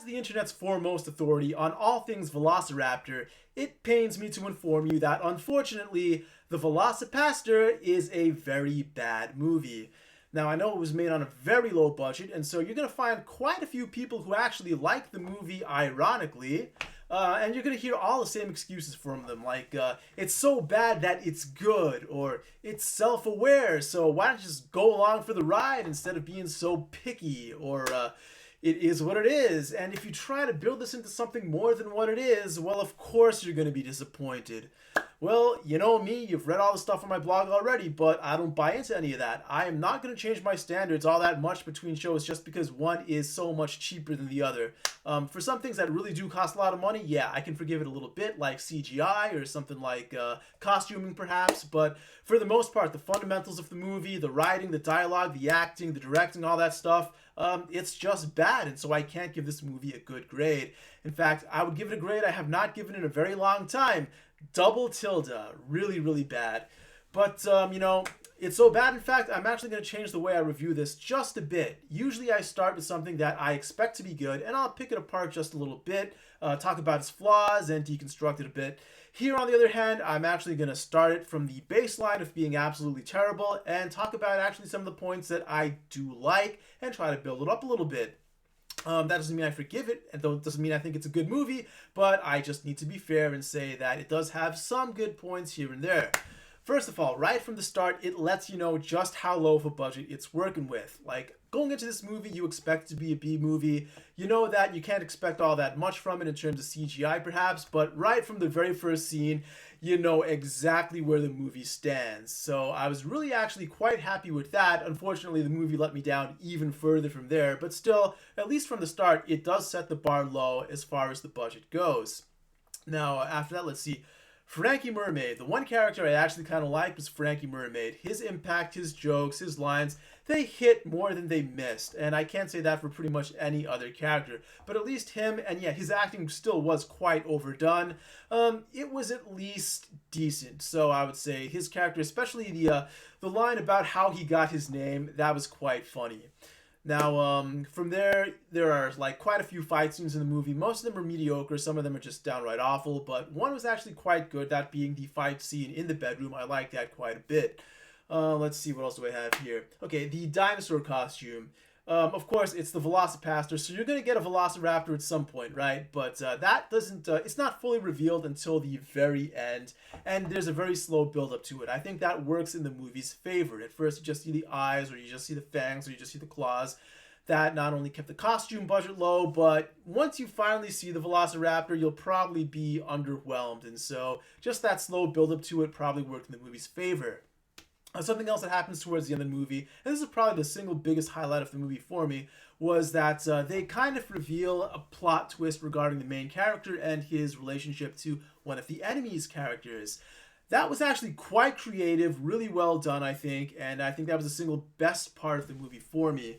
the internet's foremost authority on all things Velociraptor, it pains me to inform you that unfortunately, the Velocipastor is a very bad movie. Now, I know it was made on a very low budget, and so you're going to find quite a few people who actually like the movie ironically, and you're going to hear all the same excuses from them, like, it's so bad that it's good, or it's self-aware, so why don't you just go along for the ride instead of being so picky, or, it is what it is, and if you try to build this into something more than what it is, well, of course you're going to be disappointed. Well, you know me, you've read all the stuff on my blog already, but I don't buy into any of that. I am not going to change my standards all that much between shows just because one is so much cheaper than the other. For some things that really do cost a lot of money, yeah, I can forgive it a little bit, like CGI or something like costuming perhaps, but for the most part, the fundamentals of the movie, the writing, the dialogue, the acting, the directing, all that stuff, it's just bad, and so I can't give this movie a good grade. In fact, I would give it a grade I have not given in a very long time. Double tilde. Really, really bad. But, you know, it's so bad, in fact, I'm actually going to change the way I review this just a bit. Usually I start with something that I expect to be good, and I'll pick it apart just a little bit, talk about its flaws, and deconstruct it a bit. Here, on the other hand, I'm actually going to start it from the baseline of being absolutely terrible, and talk about actually some of the points that I do like, and try to build it up a little bit. That doesn't mean I forgive it, and though it doesn't mean I think it's a good movie, but I just need to be fair and say that it does have some good points here and there. First of all, right from the start, it lets you know just how low of a budget it's working with. Like, going into this movie, you expect it to be a B movie. You know that you can't expect all that much from it in terms of CGI perhaps, but right from the very first scene, you know exactly where the movie stands. So I was really actually quite happy with that. Unfortunately, the movie let me down even further from there, but still, at least from the start, it does set the bar low as far as the budget goes. Now, after that, let's see. Frankie Mermaid. The one character I actually kind of liked was Frankie Mermaid. His impact, his jokes, his lines, they hit more than they missed. And I can't say that for pretty much any other character. But at least him, and yeah, his acting still was quite overdone. It was at least decent. So I would say his character, especially the line about how he got his name, that was quite funny. Now, from there are like quite a few fight scenes in the movie. Most of them are mediocre, some of them are just downright awful, but one was actually quite good, that being the fight scene in the bedroom. I like that quite a bit. Let's see, what else do I have here? Okay, the dinosaur costume. Of course, it's the Velocipastor, so you're going to get a Velociraptor at some point, right? But that doesn't, it's not fully revealed until the very end, and there's a very slow build-up to it. I think that works in the movie's favor. At first, you just see the eyes, or you just see the fangs, or you just see the claws. That not only kept the costume budget low, but once you finally see the Velociraptor, you'll probably be underwhelmed, and so just that slow build-up to it probably worked in the movie's favor. Something else that happens towards the end of the movie, and this is probably the single biggest highlight of the movie for me, was that they kind of reveal a plot twist regarding the main character and his relationship to one of the enemy's characters. That was actually quite creative, really well done, I think, and I think that was the single best part of the movie for me.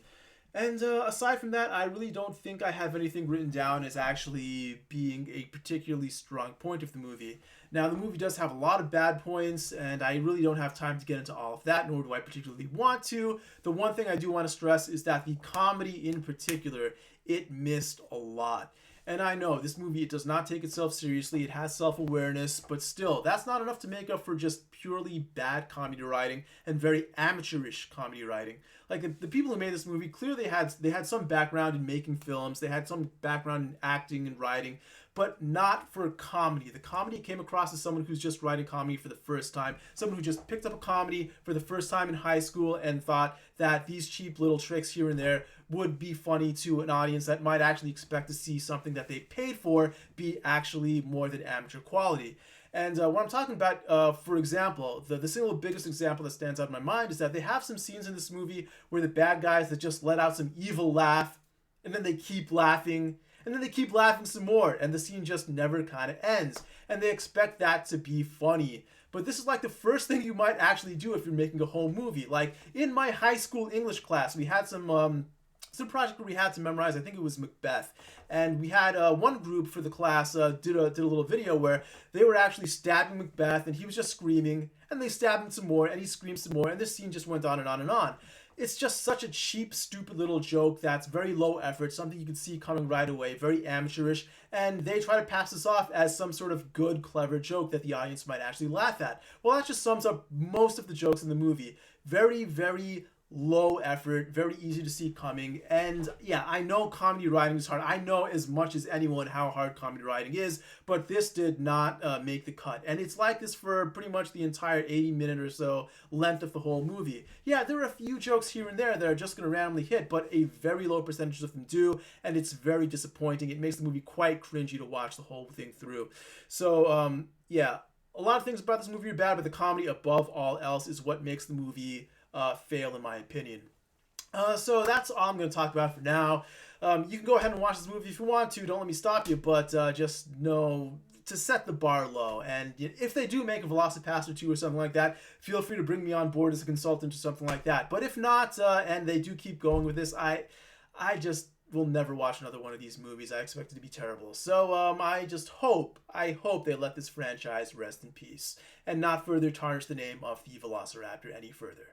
And aside from that, I really don't think I have anything written down as actually being a particularly strong point of the movie. Now, the movie does have a lot of bad points, and I really don't have time to get into all of that, nor do I particularly want to. The one thing I do want to stress is that the comedy in particular, it missed a lot. And I know, this movie, it does not take itself seriously, it has self-awareness, but still, that's not enough to make up for just purely bad comedy writing and very amateurish comedy writing. Like, the people who made this movie, clearly they had some background in making films, they had some background in acting and writing, but not for comedy. The comedy came across as someone who's just writing comedy for the first time, someone who just picked up a comedy for the first time in high school and thought that these cheap little tricks here and there would be funny to an audience that might actually expect to see something that they paid for be actually more than amateur quality. And what I'm talking about, for example, the single biggest example that stands out in my mind is that they have some scenes in this movie where the bad guys that just let out some evil laugh, and then they keep laughing, and then they keep laughing some more, and the scene just never kind of ends. And they expect that to be funny. But this is like the first thing you might actually do if you're making a home movie. Like, in my high school English class, we had some project where we had to memorize, I think it was Macbeth, and we had one group for the class did a little video where they were actually stabbing Macbeth, and he was just screaming, and they stabbed him some more, and he screamed some more, and this scene just went on and on and on. It's just such a cheap, stupid little joke that's very low effort, something you can see coming right away, very amateurish, and they try to pass this off as some sort of good, clever joke that the audience might actually laugh at. Well, that just sums up most of the jokes in the movie. Very, very low effort, very easy to see coming. And yeah, I know comedy writing is hard. I know as much as anyone how hard comedy writing is, but this did not make the cut. And it's like this for pretty much the entire 80-minute or so length of the whole movie. Yeah, there are a few jokes here and there that are just going to randomly hit, but a very low percentage of them do, and it's very disappointing. It makes the movie quite cringy to watch the whole thing through. So, yeah, a lot of things about this movie are bad, but the comedy above all else is what makes the movie fail, in my opinion. So that's all I'm going to talk about for now. You can go ahead and watch this movie if you want to. Don't let me stop you, but just know to set the bar low. And if they do make a Velocipastor 2 or something like that, feel free to bring me on board as a consultant or something like that. But if not, and they do keep going with this, I just will never watch another one of these movies. I expect it to be terrible. So I hope they let this franchise rest in peace and not further tarnish the name of the Velociraptor any further.